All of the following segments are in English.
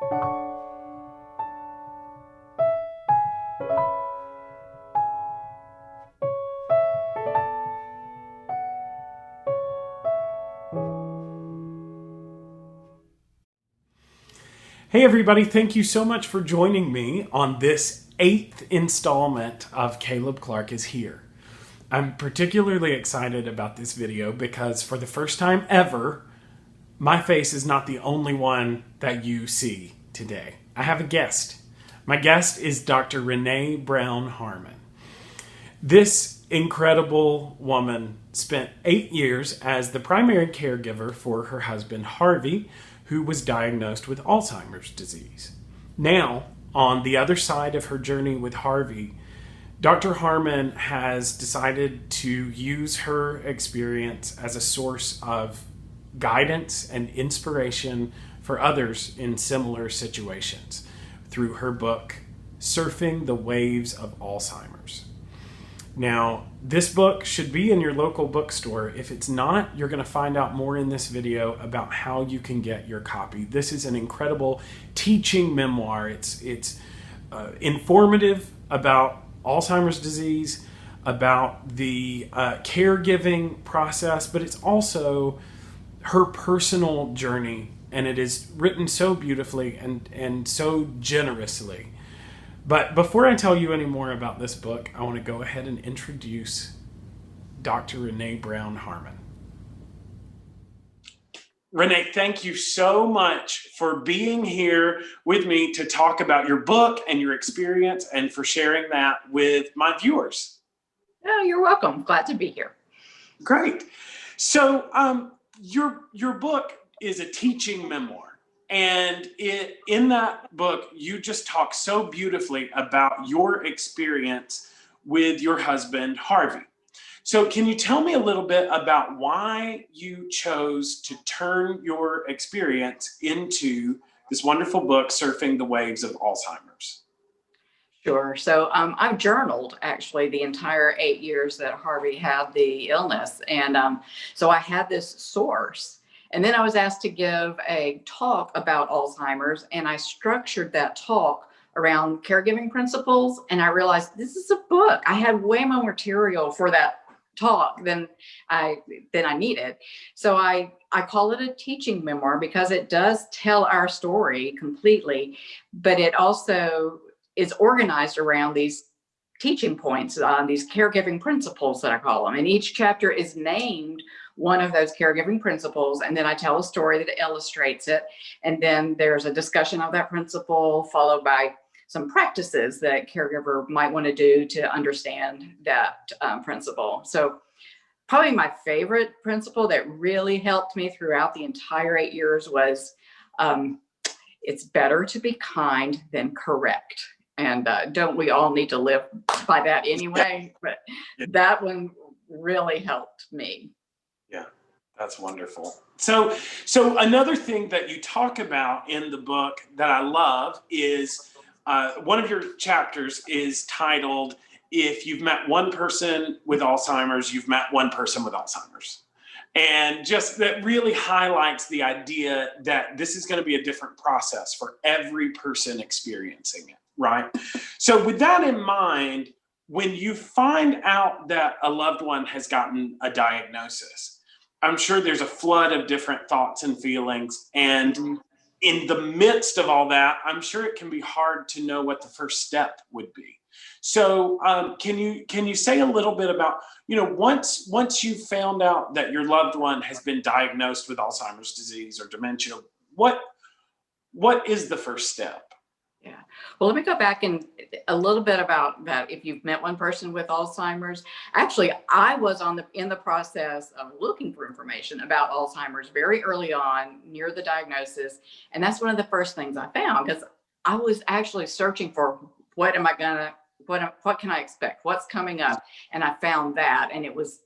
Hey everybody, thank you so much for joining me on this 8th installment of Caleb Clark is Here. I'm particularly excited about this video because for the first time ever, my face is not the only one that you see today. I have a guest. My guest is Dr. Renee Brown Harmon. This incredible woman spent 8 years as the primary caregiver for her husband, Harvey, who was diagnosed with Alzheimer's disease. Now, on the other side of her journey with Harvey, Dr. Harmon has decided to use her experience as a source of guidance and inspiration for others in similar situations through her book, Surfing the Waves of Alzheimer's. Now, this book should be in your local bookstore. If it's not, you're going to find out more in this video about how you can get your copy. This is an incredible teaching memoir. It's informative about Alzheimer's disease, about the caregiving process, but it's also her personal journey, and it is written so beautifully and so generously. But before I tell you any more about this book, I want to go ahead and introduce Dr. Renee Brown Harmon. Renee, thank you so much for being here with me to talk about your book and your experience and for sharing that with my viewers. Oh, you're welcome. Glad to be here. Great. So your book is a teaching memoir. And in that book, you just talk so beautifully about your experience with your husband, Harvey. So can you tell me a little bit about why you chose to turn your experience into this wonderful book, Surfing the Waves of Alzheimer's? Sure. So I've journaled actually the entire 8 years that Harvey had the illness. And so I had this source. And then I was asked to give a talk about Alzheimer's, and I structured that talk around caregiving principles. And I realized this is a book. I had way more material for that talk than I needed. So I call it a teaching memoir because it does tell our story completely, but it also is organized around these teaching points, these caregiving principles that I call them. And each chapter is named one of those caregiving principles, and then I tell a story that illustrates it, and then there's a discussion of that principle followed by some practices that caregiver might want to do to understand that principle. So probably my favorite principle that really helped me throughout the entire 8 years was it's better to be kind than correct. And don't we all need to live by that anyway? But that one really helped me. Yeah, that's wonderful. So another thing that you talk about in the book that I love is one of your chapters is titled, If You've Met One Person with Alzheimer's, You've Met One Person with Alzheimer's. And just that really highlights the idea that this is going to be a different process for every person experiencing it, right? So with that in mind, when you find out that a loved one has gotten a diagnosis, I'm sure there's a flood of different thoughts and feelings. And in the midst of all that, I'm sure it can be hard to know what the first step would be. So can you say a little bit about, once you found out that your loved one has been diagnosed with Alzheimer's disease or dementia, what is the first step? Yeah. Well, let me go back and a little bit about that. If you've met one person with Alzheimer's, actually, I was in the process of looking for information about Alzheimer's very early on, near the diagnosis, and that's one of the first things I found because I was actually searching for what can I expect? What's coming up? And I found that, and it was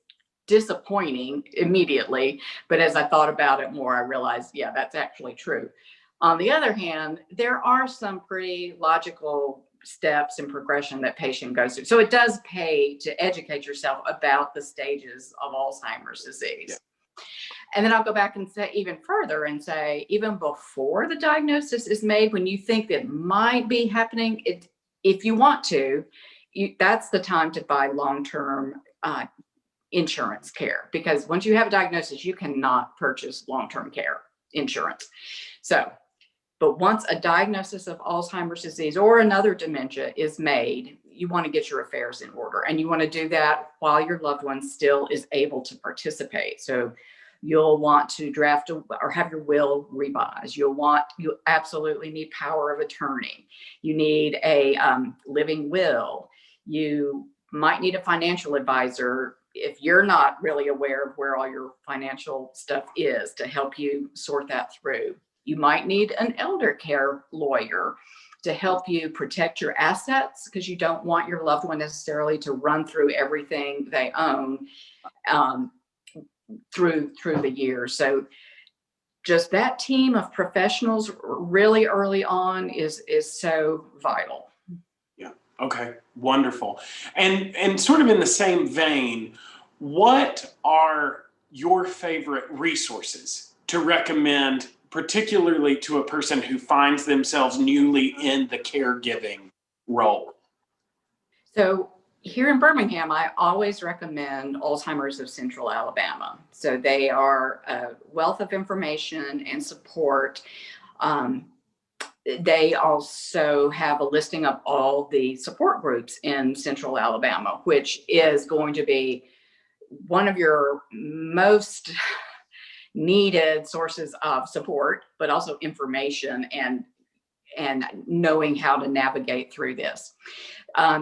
disappointing immediately. But as I thought about it more, I realized, yeah, that's actually true. On the other hand, there are some pretty logical steps and progression that patient goes through. So it does pay to educate yourself about the stages of Alzheimer's disease. And then I'll go back and say even further and say, even before the diagnosis is made, when you think that might be happening, if you want to, that's the time to buy long-term insurance care, because once you have a diagnosis, you cannot purchase long-term care insurance. So, but once a diagnosis of Alzheimer's disease or another dementia is made, you want to get your affairs in order, and you want to do that while your loved one still is able to participate. So you'll want to draft or have your will revised. You absolutely need power of attorney. You need a living will. You might need a financial advisor if you're not really aware of where all your financial stuff is, to help you sort that through. You might need an elder care lawyer to help you protect your assets, because you don't want your loved one necessarily to run through everything they own through the years. So just that team of professionals really early on is so vital. Yeah. Okay. Wonderful. And sort of in the same vein, what are your favorite resources to recommend, particularly to a person who finds themselves newly in the caregiving role? So here in Birmingham, I always recommend Alzheimer's of Central Alabama. So they are a wealth of information and support. They also have a listing of all the support groups in Central Alabama, which is going to be one of your most needed sources of support, but also information and knowing how to navigate through this.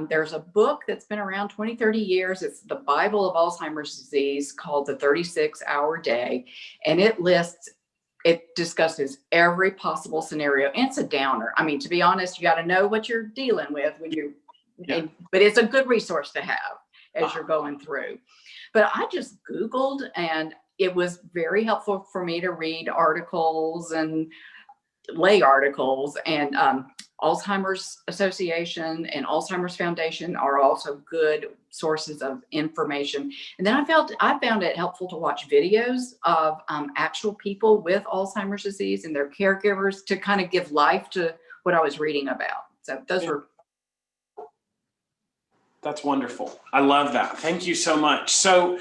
There's a book that's been around 20, 30 years. It's the Bible of Alzheimer's disease, called The 36-Hour Day. And it discusses every possible scenario. And it's a downer. I mean, to be honest, you got to know what you're dealing with but it's a good resource to have as you're going through. But I just Googled, and it was very helpful for me to read articles and lay articles, and Alzheimer's Association and Alzheimer's Foundation are also good sources of information. And then I found it helpful to watch videos of actual people with Alzheimer's disease and their caregivers, to kind of give life to what I was reading about. So those were. That's wonderful. I love that. Thank you so much. So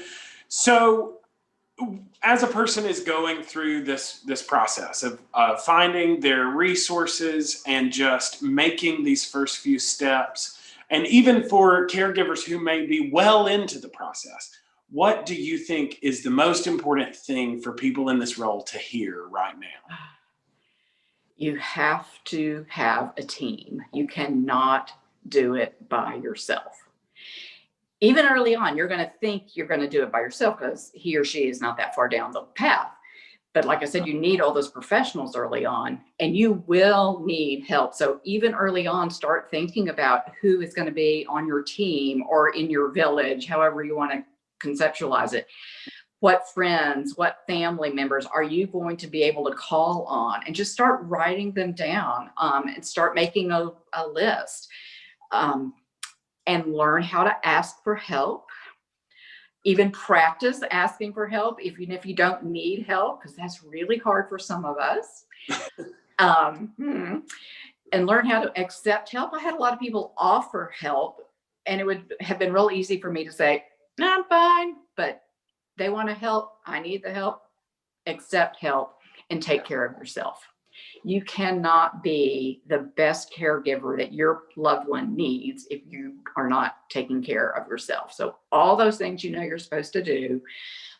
as a person is going through this process of finding their resources and just making these first few steps, and even for caregivers who may be well into the process, what do you think is the most important thing for people in this role to hear right now? You have to have a team. You cannot do it by yourself. Even early on, you're going to think you're going to do it by yourself because he or she is not that far down the path. But like I said, you need all those professionals early on, and you will need help. So even early on, start thinking about who is going to be on your team or in your village, however you want to conceptualize it. What friends, what family members are you going to be able to call on? And just start writing them down and start making a list. And learn how to ask for help. Even practice asking for help, even if you don't need help, because that's really hard for some of us. And learn how to accept help. I had a lot of people offer help, and it would have been real easy for me to say, no, I'm fine, but they want to help. I need the help. Accept help and take care of yourself. You cannot be the best caregiver that your loved one needs if you are not taking care of yourself. So all those things you're supposed to do,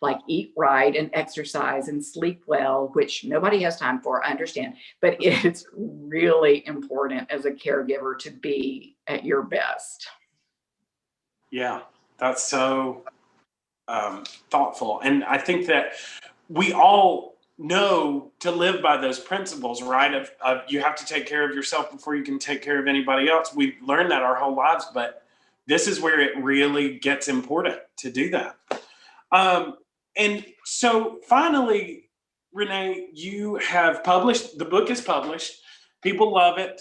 like eat right and exercise and sleep well, which nobody has time for, I understand, but it's really important as a caregiver to be at your best. Yeah, that's so thoughtful. And I think that we all know to live by those principles, right? Of you have to take care of yourself before you can take care of anybody else. We've learned that our whole lives, but this is where it really gets important to do that. And so finally, Renee, you have published, the book is published, people love it.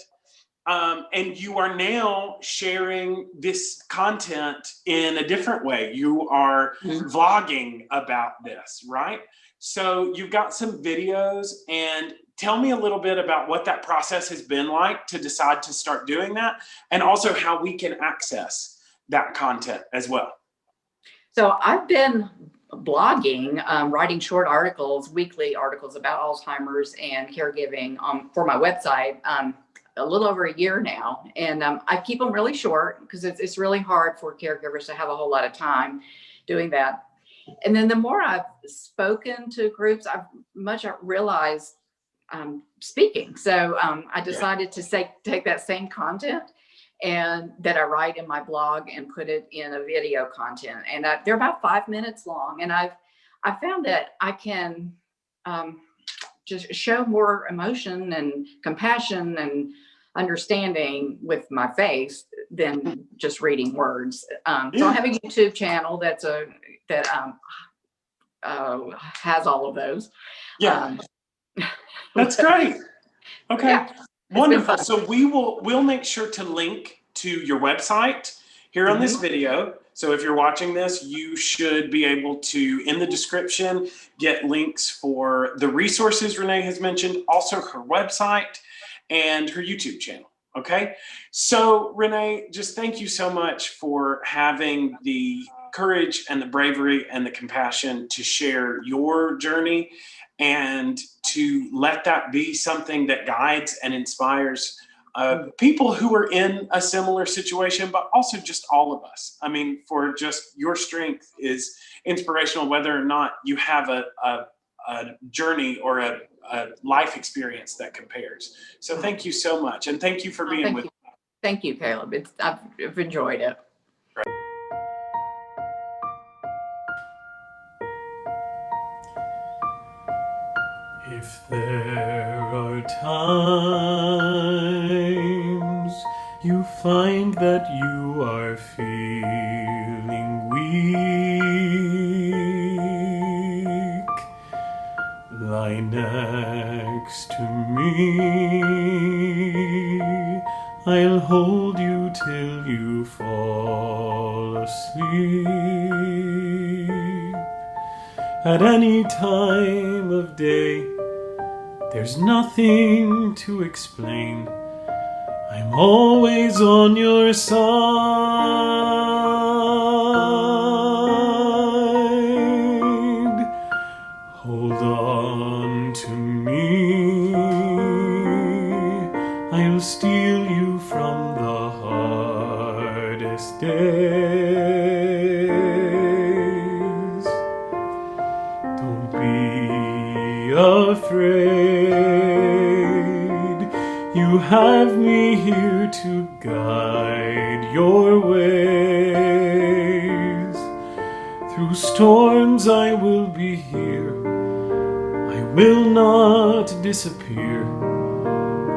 And you are now sharing this content in a different way. You are vlogging about this, right? So you've got some videos, and tell me a little bit about what that process has been like to decide to start doing that, and also how we can access that content as well. So I've been blogging, writing short articles, weekly articles about Alzheimer's and caregiving for my website a little over a year now. And I keep them really short because it's really hard for caregivers to have a whole lot of time doing that. And then the more I've spoken to groups, I've realized speaking. So I decided to take that same content and that I write in my blog and put it in a video content. And they're about 5 minutes long. And I found that I can just show more emotion and compassion and understanding with my face than just reading words. So I have a YouTube channel that has all of those. Yeah, that's great. Okay, yeah, wonderful. So we'll make sure to link to your website here on this video. So if you're watching this, you should be able to, in the description, get links for the resources Renee has mentioned, also her website and her YouTube channel. Okay, so Renee, just thank you so much for having the courage and the bravery and the compassion to share your journey and to let that be something that guides and inspires people who are in a similar situation, but also just all of us. I mean, for just your strength is inspirational, whether or not you have a journey or a life experience that compares. So thank you so much. And thank you for being with me. Thank you, Caleb. I've enjoyed it. If there are times you find that you are feeling weak, lie next to me. I'll hold you till you fall asleep. At any time of day, there's nothing to explain. I'm always on your side. Hold on to me. I'll steal you from the hardest days. Don't be afraid. You have me here to guide your ways. Through storms I will be here. I will not disappear.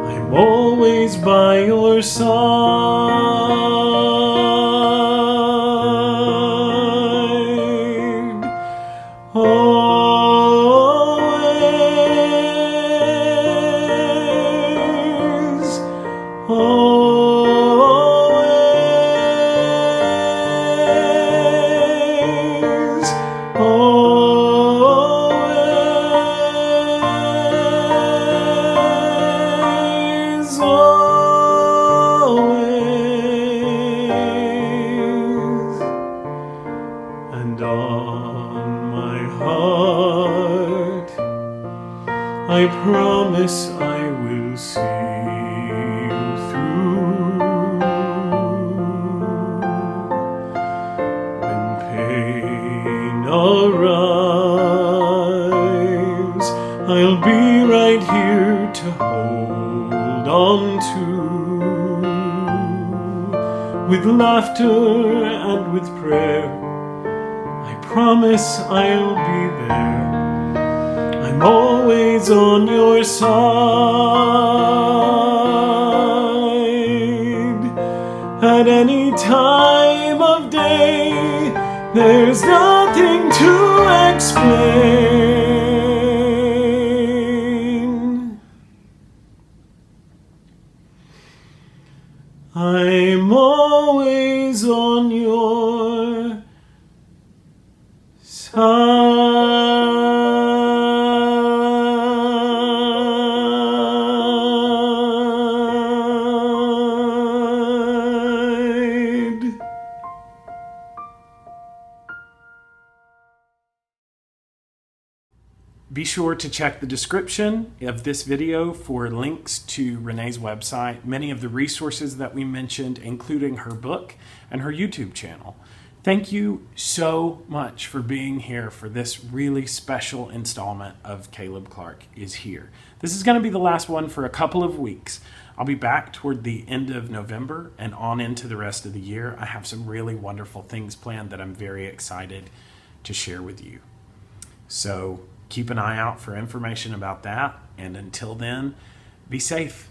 I'm always by your side. Always, always, always, always. And on my heart, I promise I will see you through. When pain arrives, I'll be right here to hold on to. With laughter and with prayer, I promise I'll be there. I'm always on your side. At any time of day, there's nothing to explain. I'm always on your side. Be sure to check the description of this video for links to Renee's website, many of the resources that we mentioned, including her book and her YouTube channel. Thank you so much for being here for this really special installment of Caleb Clark is Here. This is going to be the last one for a couple of weeks. I'll be back toward the end of November and on into the rest of the year. I have some really wonderful things planned that I'm very excited to share with you. So keep an eye out for information about that. And until then, be safe.